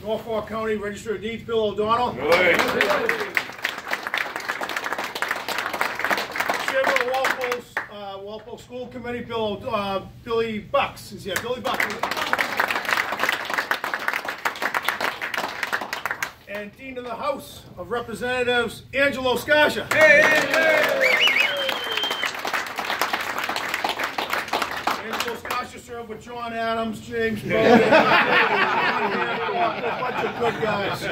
Norfolk County Register of Deeds, Bill O'Donnell. Chairman of Walpole School Committee, Billy Bucks is here. Billy Bucks. And Dean of the House of Representatives, Angelo Sciascia. Angelo Sciascia served with John Adams, James Bowden, a bunch of good guys.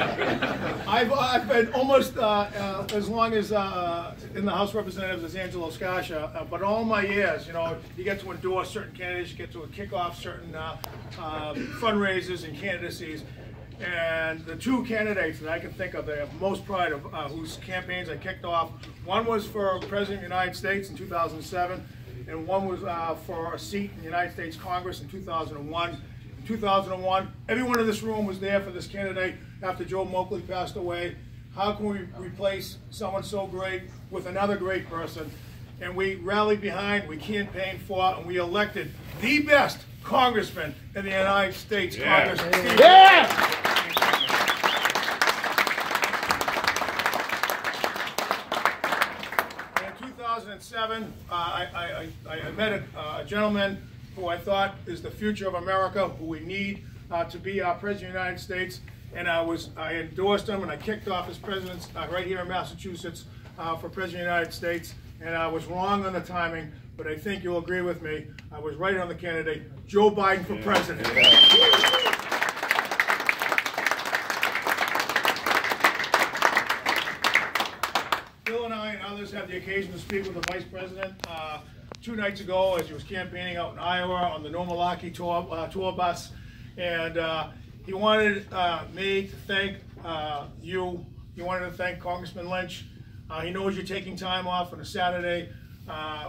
I've been almost as long as in the House of Representatives as Angelo Sciascia, but all my years, you know, you get to endorse certain candidates, you get to kick off certain fundraisers and candidacies. And the two candidates that I can think of that I have most pride of, whose campaigns I kicked off, one was for President of the United States in 2007, and one was for a seat in the United States Congress in 2001. In 2001, everyone in this room was there for this candidate after Joe Moakley passed away. How can we replace someone so great with another great person? And we rallied behind, we campaigned for, and we elected the best congressman in the United States Congress. Yeah! In 2007, I met a gentleman who I thought is the future of America, who we need to be our President of the United States, and I endorsed him and I kicked off his presidents right here in Massachusetts for President of the United States, and I was wrong on the timing, but I think you'll agree with me, I was right on the candidate, Joe Biden for president. Bill and I and others had the occasion to speak with the Vice President 2 nights ago as he was campaigning out in Iowa on the Nomalaki tour bus, and he wanted me to thank you. He wanted to thank Congressman Lynch. He knows you're taking time off on a Saturday,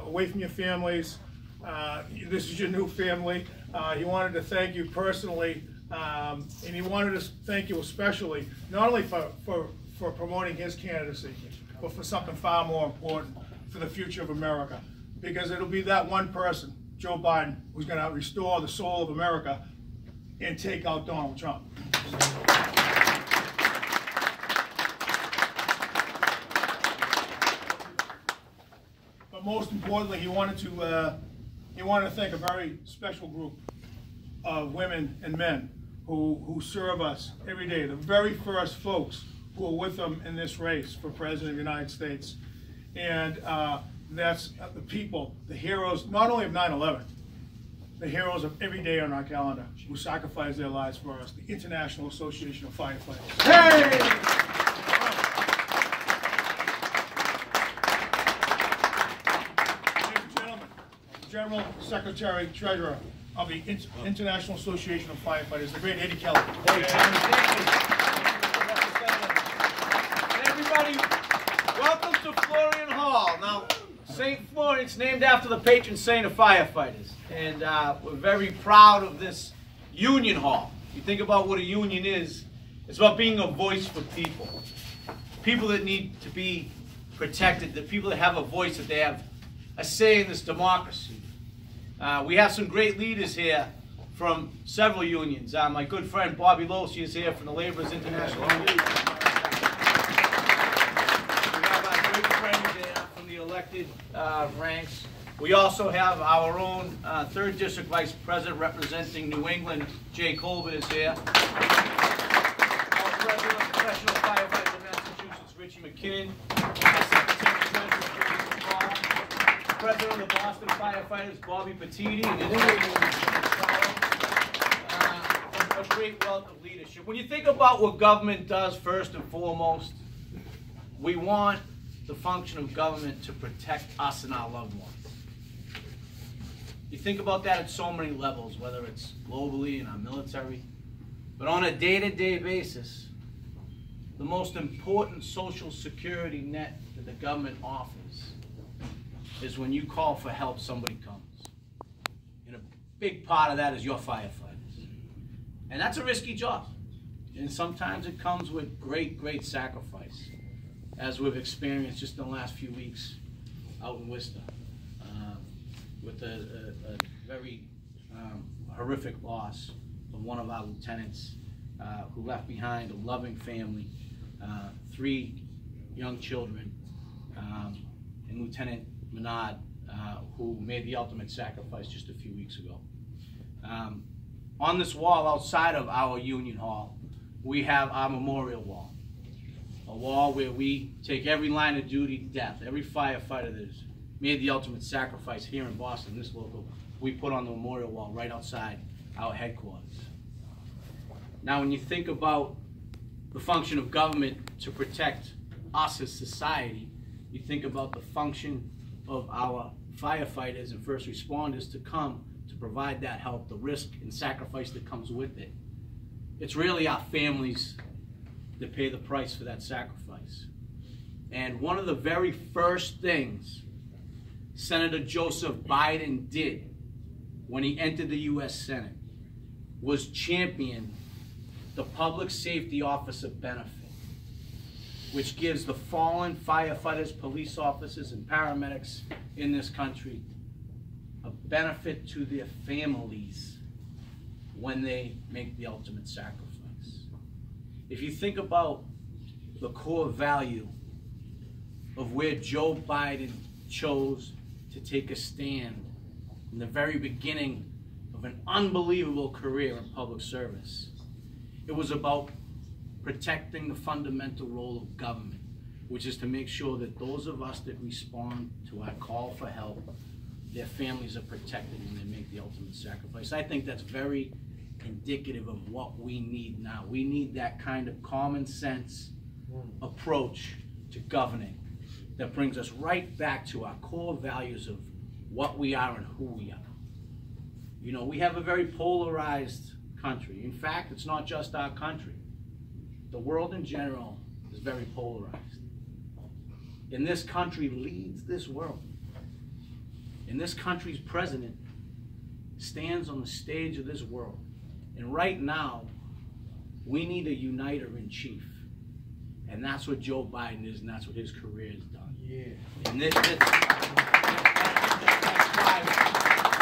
away from your families. This is your new family. He wanted to thank you personally, and he wanted to thank you especially, not only for promoting his candidacy, but for something far more important, for the future of America. Because it'll be that one person, Joe Biden, who's going to restore the soul of America and take out Donald Trump. But most importantly, he wanted to thank a very special group of women and men who serve us every day. The very first folks who are with him in this race for President of the United States. And that's the people, the heroes, not only of 9/11, the heroes of every day on our calendar who sacrifice their lives for us, the International Association of Firefighters. Hey! Ladies and gentlemen, General Secretary Treasurer of the International Association of Firefighters, the great Eddie Kelly. Hey, thank you. Everybody, welcome to Florian Hall. Now, St. Florian's named after the patron saint of firefighters, and we're very proud of this union hall. You think about what a union is, it's about being a voice for people. People that need to be protected, the people that have a voice, that they have a say in this democracy. We have some great leaders here from several unions. My good friend Bobby Losi is here from the Laborers International Union. Elected ranks. We also have our own 3rd District Vice President representing New England, Jay Colbert is here. Our President of Professional Firefighters of Massachusetts, Richie McKinnon. President of the Boston Firefighters, Bobby Petiti. And a great wealth of leadership. When you think about what government does first and foremost, we want the function of government to protect us and our loved ones. You think about that at so many levels, whether it's globally in our military, but on a day-to-day basis, the most important social security net that the government offers is when you call for help, somebody comes. And a big part of that is your firefighters. And that's a risky job. And sometimes it comes with great, great sacrifice, as we've experienced just in the last few weeks out in Worcester, with with a very horrific loss of one of our lieutenants who left behind a loving family, 3 young children, and Lieutenant Menard, who made the ultimate sacrifice just a few weeks ago. On this wall outside of our Union Hall, we have our memorial wall. A wall where we take every line of duty death, every firefighter that has made the ultimate sacrifice here in Boston, this local, we put on the memorial wall right outside our headquarters. Now, when you think about the function of government to protect us as society, you think about the function of our firefighters and first responders to come to provide that help, the risk and sacrifice that comes with it. It's really our families that pay the price for that sacrifice. And one of the very first things Senator Joseph Biden did when he entered the U.S. Senate was champion the Public Safety Officer benefit, which gives the fallen firefighters, police officers, and paramedics in this country a benefit to their families when they make the ultimate sacrifice. If you think about the core value of where Joe Biden chose to take a stand in the very beginning of an unbelievable career in public service, it was about protecting the fundamental role of government, which is to make sure that those of us that respond to our call for help, their families are protected when they make the ultimate sacrifice. I think that's very indicative of what we need now. We need that kind of common sense approach to governing that brings us right back to our core values of what we are and who we are. You know, we have a very polarized country. In fact, it's not just our country. The world in general is very polarized. And this country leads this world. And this country's president stands on the stage of this world. And right now, we need a uniter in chief. And that's what Joe Biden is, and that's what his career has done. Yeah. And that's why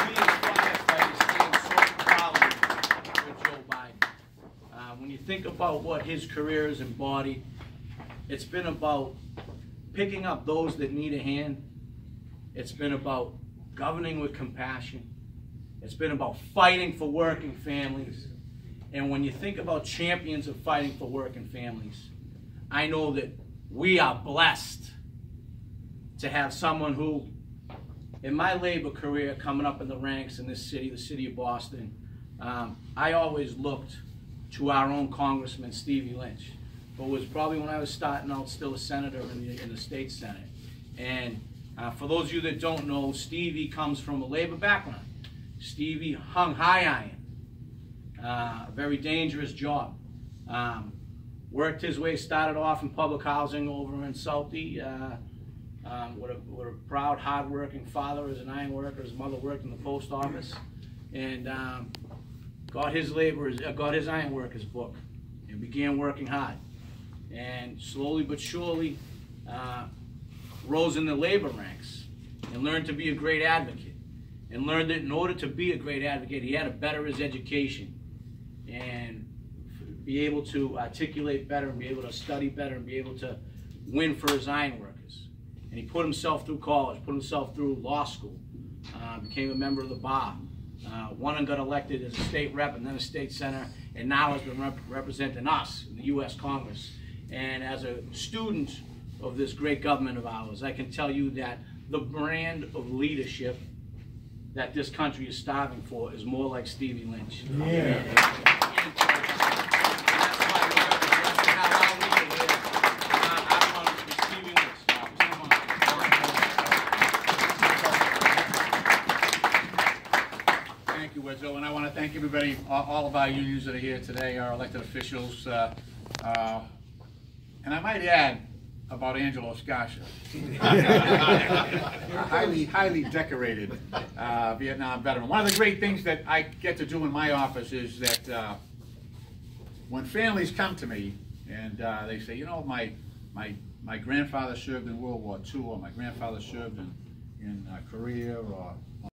we as firefighters stand so proudly with Joe Biden. When you think about what his career has embodied, it's been about picking up those that need a hand. It's been about governing with compassion. It's been about fighting for working families. And when you think about champions of fighting for working families, I know that we are blessed to have someone who, in my labor career coming up in the ranks in this city, the city of Boston, I always looked to our own Congressman, Stevie Lynch, who was probably when I was starting out still a senator in the state Senate. And for those of you that don't know, Stevie comes from a labor background. Stevie hung high iron, a very dangerous job. Worked his way, started off in public housing over in Southie, with a proud, hard-working father as an iron worker. His mother worked in the post office, and got his iron workers book, and began working hard. And slowly but surely rose in the labor ranks and learned to be a great advocate. And learned that in order to be a great advocate, he had to better his education and be able to articulate better and be able to study better and be able to win for his iron workers. And he put himself through college, put himself through law school, became a member of the bar, won and got elected as a state rep and then a state senator, and now has been representing us in the U.S. Congress. And as a student of this great government of ours, I can tell you that the brand of leadership that this country is starving for is more like Stevie Lynch. Yeah. Thank you, Wetzel, and I want to thank everybody, all of our unions that are here today, our elected officials, and I might add about Angelo Sciascia, a highly decorated Vietnam veteran. One of the great things that I get to do in my office is that when families come to me and they say, you know, my grandfather served in World War II, or my grandfather served in Korea, or